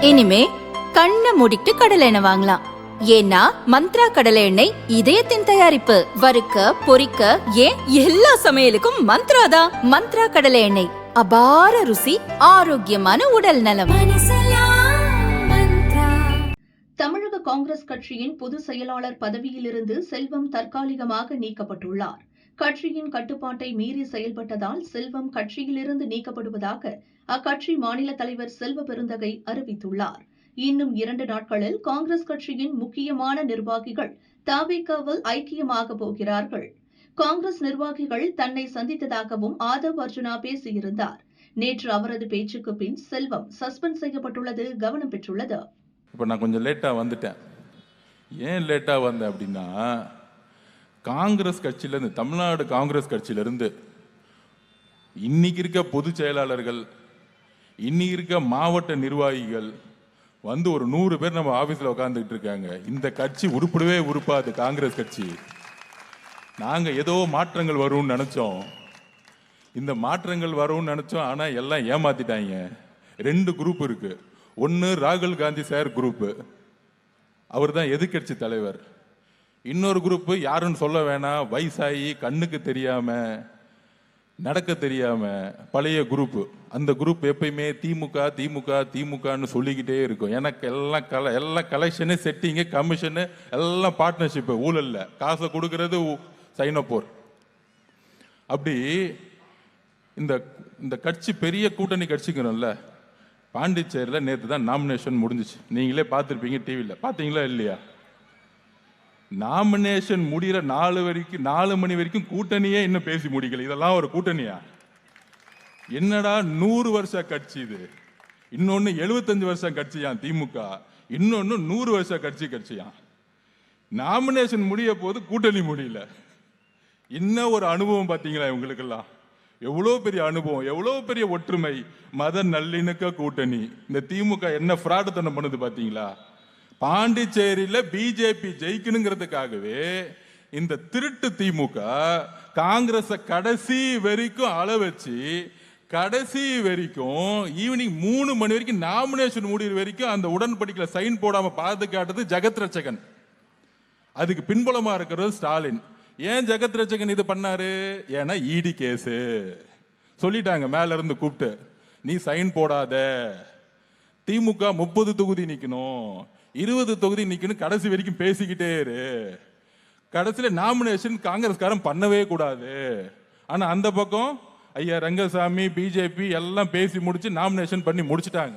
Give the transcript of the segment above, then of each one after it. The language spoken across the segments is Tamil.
இனிமே கண்ணை மூடிட்டு கடலை எண்ணெய் வாங்கலாம். ஏன்னா மந்த்ரா கடலை எண்ணெய் இதயத்தின் தயாரிப்பு. வறுக்க பொரிக்க ஏன் எல்லா சமையலுக்கும் மந்த்ரா தான். மந்த்ரா கடலை எண்ணெய், அபார ருசி, ஆரோக்கியமான உடல் நலம். தமிழக காங்கிரஸ் கட்சியின் பொதுச் செயலாளர் பதவியிலிருந்து செல்வம் தற்காலிகமாக நீக்கப்பட்டுள்ளார். கட்சியின் கட்டுப்பாட்டை மீறி செயல்பட்டதால் செல்வம் கட்சியிலிருந்து நீக்கப்படுவதாக அக்கட்சி மாநில தலைவர் செல்வ பெருந்தகை அறிவித்துள்ளார். இன்னும் 2 நாட்களில் காங்கிரஸ் கட்சியின் முக்கியமான நிர்வாகிகள் தவிகவில் ஐக்கியமாக போகிறார்கள். காங்கிரஸ் நிர்வாகிகள் தன்னை சந்தித்ததாகவும் ஆதவ் அர்ஜுனா பேசியிருந்தார். நேற்று அவரது பேச்சுக்கு பின் செல்வம் சஸ்பெண்ட் செய்யப்பட்டுள்ளது கவனம் பெற்றுள்ளது. இப்போ நான் கொஞ்சம் லேட்டாக வந்துட்டேன். ஏன் லேட்டாக வந்தேன் அப்படின்னா, காங்கிரஸ் கட்சியிலேருந்து, தமிழ்நாடு காங்கிரஸ் கட்சியிலேருந்து இன்னைக்கு இருக்க பொதுச் செயலாளர்கள், இன்னைக்கு இருக்க மாவட்ட நிர்வாகிகள் வந்து ஒரு 100 பேர் நம்ம ஆஃபீஸில் உட்காந்துக்கிட்டு இருக்காங்க. இந்த கட்சி உருப்படவே உருப்பாது. காங்கிரஸ் கட்சி நாங்கள் ஏதோ மாற்றங்கள் வரும்னு நினச்சோம், இந்த மாற்றங்கள் வரும்னு நினச்சோம். ஆனால் எல்லாம் ஏமாத்திட்டாங்க. 2 குரூப் இருக்கு. ஒன்று ராகுல் காந்தி சார் குரூப்பு, அவர் தான் எதிர்கட்சி தலைவர். இன்னொரு குரூப்பு யாருன்னு சொல்ல வேணாம், வயசாகி கண்ணுக்கு தெரியாம நடக்க தெரியாம பழைய குரூப்பு. அந்த குரூப் எப்பயுமே திமுக திமுக திமுகன்னு சொல்லிக்கிட்டே இருக்கும். எனக்கு எல்லாம் கலெக்ஷனு, செட்டிங்கு, கமிஷனு, எல்லாம் பார்ட்னர்ஷிப்பு, ஊழல்ல காசை கொடுக்கறது சைனப்போர். அப்படி இந்த கட்சி பெரிய கூட்டணி கட்சிக்கிறோம்ல. பாண்டிச்சேரியில் நேற்று தான் நாமினேஷன் முடிஞ்சிச்சு. நீங்களே பார்த்துருப்பீங்க, டிவியில் பார்த்தீங்களா இல்லையா? நாமினேஷன் முடிகிற 4 மணி வரைக்கும் கூட்டணியே இன்னும் பேசி முடிக்கல. இதெல்லாம் ஒரு கூட்டணியா? என்னடா 100 வருஷ கட்சி இது. இன்னொன்னு 75 வருஷம் கட்சியான் திமுக, இன்னொன்னு 100 வருஷ கட்சியான். நாமினேஷன் முடிய போது கூட்டணி முடியல. இன்னும் ஒரு அனுபவம் பார்த்தீங்களா இவங்களுக்கெல்லாம்? எவ்வளோ பெரிய அனுபவம், எவ்வளோ பெரிய ஒற்றுமை, மத நல்லிணக்க கூட்டணி. இந்த திமுக என்ன ஃப்ராடுத்தனம் பண்ணுது பார்த்தீங்களா? பாண்டிச்சேரியில் பிஜேபி ஜெயிக்கணுங்கிறதுக்காகவே இந்த திருட்டு திமுக காங்கிரஸை கடைசி வரைக்கும் அள வச்சு, கடைசி வரைக்கும் ஈவினிங் 3 மணி வரைக்கும் நாமினேஷன் முடிகிற வரைக்கும் அந்த உடன்படிக்கையில் சைன் போடாம பாதுகாட்டது ஜெகத் ரட்சகன். அதுக்கு பின்புலமா இருக்கிறது ஸ்டாலின். ஏன் ஜெகத் ரட்சகன் இது பண்ணாரு? ஏன்னா இடி கேஸு சொல்லிட்டாங்க மேல இருந்து கூப்பிட்டு, நீ சைன் போடாத, திமுக 30 தொகுதி நிக்கணும், 20 தொகுதி நிக்கணும், கடைசி வரைக்கும் பேசிக்கிட்டே இரு. கடைசியில் நாமினேஷன் காங்கிரஸ்காரன் பண்ணவே கூடாது. ஆனா அந்த பக்கம் ஐயா ரங்கசாமி, பிஜேபி எல்லாம் பேசி முடிச்சு நாமினேஷன் பண்ணி முடிச்சுட்டாங்க.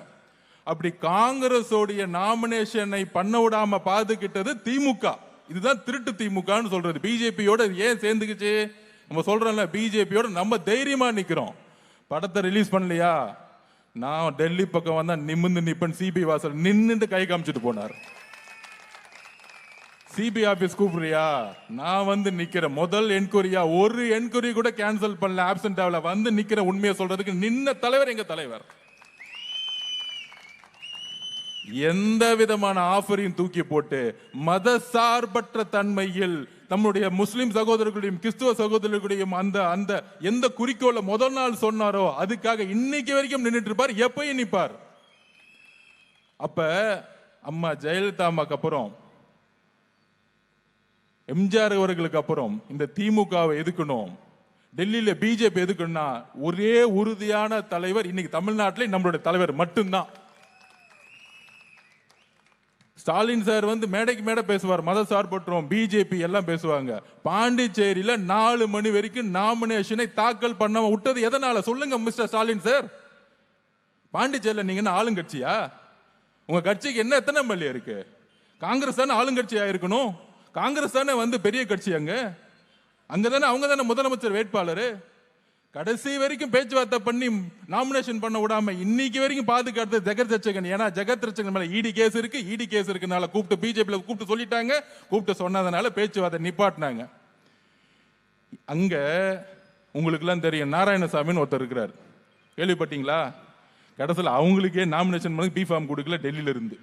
அப்படி காங்கிரஸோடைய நாமினேஷனை பண்ண விடாம பாதுகிட்டது திமுக. இதுதான் திருட்டு திமுகன்னு சொல்றது. பிஜேபியோட ஏன் சேர்ந்துக்குச்சு? நம்ம சொல்றோம்ல, பிஜேபியோட நம்ம தைரியமா நிக்கிறோம். படத்தை ரிலீஸ் பண்ணலையா? நான் டெல்லி பக்கம் வந்தா நிமிந்து நிப்பன் சிபி வாசல் நின்னுட்டு கை காமிச்சிட்டு போனார். சிபி ஆபீஸ் கூப்பிடுறியா? நான் வந்து நிக்கிறேன். முதல் என்கொயரியா, ஒரு என்கொயரி கூட கேன்சல் பண்ணல, ஆப்சென்ட் ஆகல, வந்து நிக்கிற. உண்மையை சொல்றதுக்கு நின்ன தலைவர் எங்க தலைவர். எந்த விதமான ஆஃபரையும் தூக்கி போட்டு மத சார்பற்ற தன்மையில் நம்முடைய முஸ்லிம் சகோதரர்களையும் கிறிஸ்துவ சகோதரர்களையும் அந்த எந்த குறிக்கோளை முதல் நாள் சொன்னாரோ அதுக்காக இன்னைக்கு வரைக்கும் நின்றுட்டு இருப்பார், எப்பயும் நிற்பார். அப்ப அம்மா ஜெயலலிதா அம்மாக்கு அப்புறம், எம்ஜிஆர் அவர்களுக்கு அப்புறம் இந்த திமுகவை எதுக்கணும், டெல்லியில பிஜேபி எதுக்கணும்னா ஒரே உறுதியான தலைவர் இன்னைக்கு தமிழ்நாட்டில் நம்மளுடைய தலைவர் மட்டும்தான். ஸ்டாலின் சார் வந்து மேடைக்கு மேடை பேசுவார், மத சார்பற்றோம், பிஜேபி எல்லாம் பேசுவாங்க. பாண்டிச்சேரியில 4 மணி வரைக்கும் நாமினேஷனை தாக்கல் பண்ணாம விட்டது எதனால சொல்லுங்க மிஸ்டர் ஸ்டாலின் சார்? பாண்டிச்சேரியில நீங்க என்ன ஆளுங்கட்சியா? உங்க கட்சிக்கு என்ன எத்தனை எம்எல்ஏ இருக்கு? காங்கிரஸ் தானே ஆளுங்கட்சியா இருக்கணும். காங்கிரஸ் தானே வந்து பெரிய கட்சி. அங்கதானே அவங்க தானே முதலமைச்சர் வேட்பாளர். கடைசி வரைக்கும் பேச்சுவார்த்தை பண்ணி நாமினேஷன் பண்ண விடாம இன்னைக்கு வரைக்கும் பாதுகாத்து ஜெகத் ரட்சகன். ஏன்னா ஜெகத் ரட்சகன் மேல இடி கேஸ் இருக்கு. இடி கேஸ் இருக்குனால கூப்பிட்டு பிஜேபியில் கூப்பிட்டு சொல்லிட்டாங்க. கூப்பிட்டு சொன்னதுனால பேச்சுவார்த்தை நிப்பாட்டினாங்க. அங்க உங்களுக்கு எல்லாம் தெரியும், நாராயணசாமின்னு ஒருத்தர் இருக்கிறார், கேள்விப்பட்டீங்களா? கடைசியில் அவங்களுக்கே நாமினேஷன் பண்ணி பி ஃபார்ம் கொடுக்கல டெல்லியில இருந்து.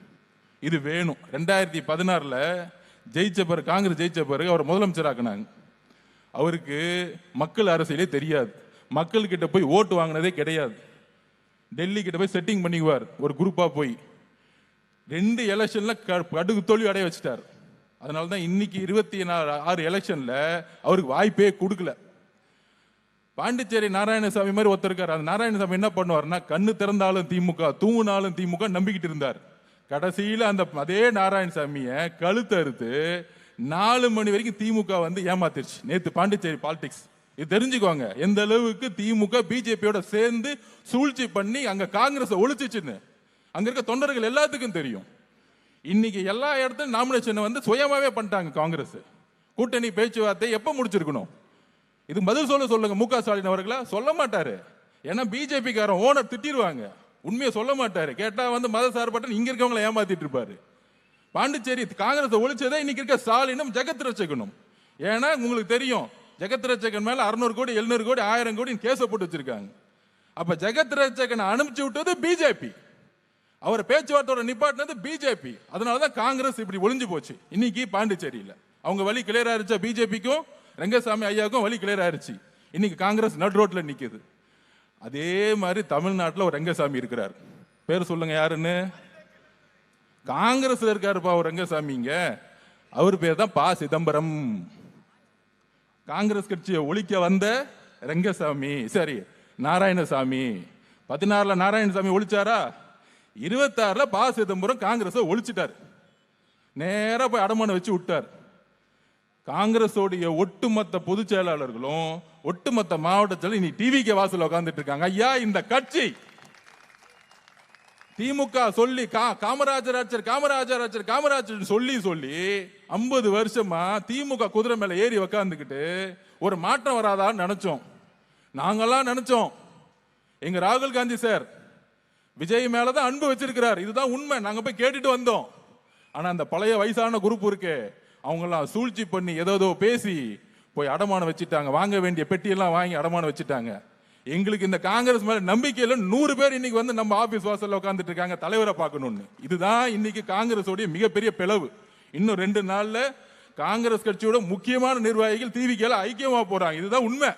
இது வேணும். 2016 ஜெயிச்ச பிறகு, காங்கிரஸ் ஜெயிச்ச பிறகு அவர் முதலமைச்சர் ஆக்கினாங்க. அவருக்கு மக்கள் அரசியலே தெரியாது, மக்கள்கிட்ட போய் ஓட்டு வாங்கினதே கிடையாது. டெல்லி கிட்ட போய் செட்டிங் பண்ணிக்குவார் ஒரு குரூப்பா போய். 2 எலெக்ஷன்ல கடுகு தோல்வி அடைய வச்சுட்டார். அதனால தான் இன்னைக்கு 26 எலெக்ஷன்ல அவருக்கு வாய்ப்பே கொடுக்கல. பாண்டிச்சேரி நாராயணசாமி மாதிரி ஒருத்தர் இருக்காரு. அந்த நாராயணசாமி என்ன பண்ணுவார்னா, கண்ணு திறந்தாலும் திமுக, தூங்கினாலும் திமுக நம்பிக்கிட்டு இருந்தார். கடைசியில அந்த அதே நாராயணசாமிய கழுத்தை அறுத்து 4 மணி வரைக்கும் திமுக வந்து ஏமாத்திருச்சு. நேத்து பாண்டிச்சேரி பாலிடிக்ஸ் இது தெரிஞ்சுக்கோங்க, எந்த அளவுக்கு திமுக பிஜேபியோட சேர்ந்து சூழ்ச்சி பண்ணி அங்க காங்கிரஸ் ஒழிச்சுச்சுன்னு அங்க இருக்க தொண்டர்கள் எல்லாத்துக்கும் தெரியும். இன்னைக்கு எல்லா இடத்துலையும் நாமினேஷன் வந்து சுயமாவே பண்ணிட்டாங்க காங்கிரஸ். கூட்டணி பேச்சுவார்த்தை எப்ப முடிச்சிருக்கணும்? இது பதில் சொல்லுங்க மு க ஸ்டாலின் அவர்களா? சொல்ல மாட்டாரு. ஏன்னா பிஜேபி காரன் ஓனர் திட்டிடுவாங்க. உண்மையை சொல்ல மாட்டாரு. கேட்டா வந்து மத சார்பட்ட இங்க இருக்கவங்களை ஏமாத்திட்டு இருப்பாரு. பாண்டிச்சேரி காங்கிரஸ் ஒழிச்சதே இன்னைக்கு இருக்க ஸ்டாலினும் ஜெகத் ரட்சகனும். ஏன்னா உங்களுக்கு தெரியும், ஜெகத் ரட்சகன் மேல 600 கோடி 700 கோடி 1000 கோடி கேச போட்டு வச்சிருக்காங்க. அப்ப ஜெகத் ரட்சகனை அனுப்பிச்சு விட்டது பிஜேபி, அவர் பேச்சுவார்த்தையோட நிப்பாட்டினது பிஜேபி. அதனாலதான் காங்கிரஸ் இப்படி ஒளிஞ்சு போச்சு. இன்னைக்கு பாண்டிச்சேரியில அவங்க வழி கிளியர் ஆயிருச்சா? பிஜேபிக்கும் ரங்கசாமி ஐயாவுக்கும் வழி கிளியர் ஆயிருச்சு. இன்னைக்கு காங்கிரஸ் நடு ரோட்ல நிக்குது. அதே மாதிரி தமிழ்நாட்டில் ஒரு ரங்கசாமி இருக்கிறார். பேர் சொல்லுங்க யாருன்னு? காங்கிரஸ்ல இருக்காருப்பா ஒரு ரங்கசாமிங்க. அவர் பேர் தான் ப சிதம்பரம். காங்கிரஸ் கட்சியை ஒழிக்க வந்த ரங்கசாமி. சரி, நாராயணசாமி 16ல நாராயணசாமி ஒழிச்சாரா? 26ல ப சிதம்பரம் காங்கிரஸை ஒழிச்சிட்டார். நேரா போய் அடமானம் வச்சு விட்டார். காங்கிரஸோடைய ஒட்டுமொத்த பொதுச் செயலாளர்களும் ஒட்டுமொத்த மாவட்டத்தில் இனி டிவிக்கு வாசல் உட்கார்ந்துட்டு இருக்காங்க. ஐயா, இந்த கட்சி திமுக சொல்லி காமராஜர் சொல்லி 50 வருஷமா திமுக குதிரை மேல ஏறி உக்காந்துக்கிட்டு ஒரு மாற்றம் வராதான்னு நினைச்சோம். நாங்கெல்லாம் நினைச்சோம். எங்க ராகுல் காந்தி சார் விஜய் மேலதான் அன்பு வச்சிருக்கிறார், இதுதான் உண்மை. நாங்க போய் கேட்டுட்டு வந்தோம். ஆனா அந்த பழைய வயசான குரூப் இருக்கு, அவங்கெல்லாம் சூழ்ச்சி பண்ணி ஏதோ பேசி போய் அடமானம் வச்சுட்டாங்க. வாங்க வேண்டிய பெட்டியெல்லாம் வாங்கி அடமானம் வச்சுட்டாங்க. எங்களுக்கு இந்த காங்கிரஸ் மேல நம்பிக்கையில 100 பேர் இன்னைக்கு வந்து நம்ம ஆபீஸ் வாசல்ல உட்கார்ந்துட்டு இருக்காங்க தலைவரை பார்க்கணும்னு. இதுதான் இன்னைக்கு காங்கிரஸோடைய மிகப்பெரிய பிளவு. இன்னும் 2 நாள்ல காங்கிரஸ் கட்சியோட முக்கியமான நிர்வாகிகள் டிவிக்கு ஐக்கியமா போறாங்க. இதுதான் உண்மை.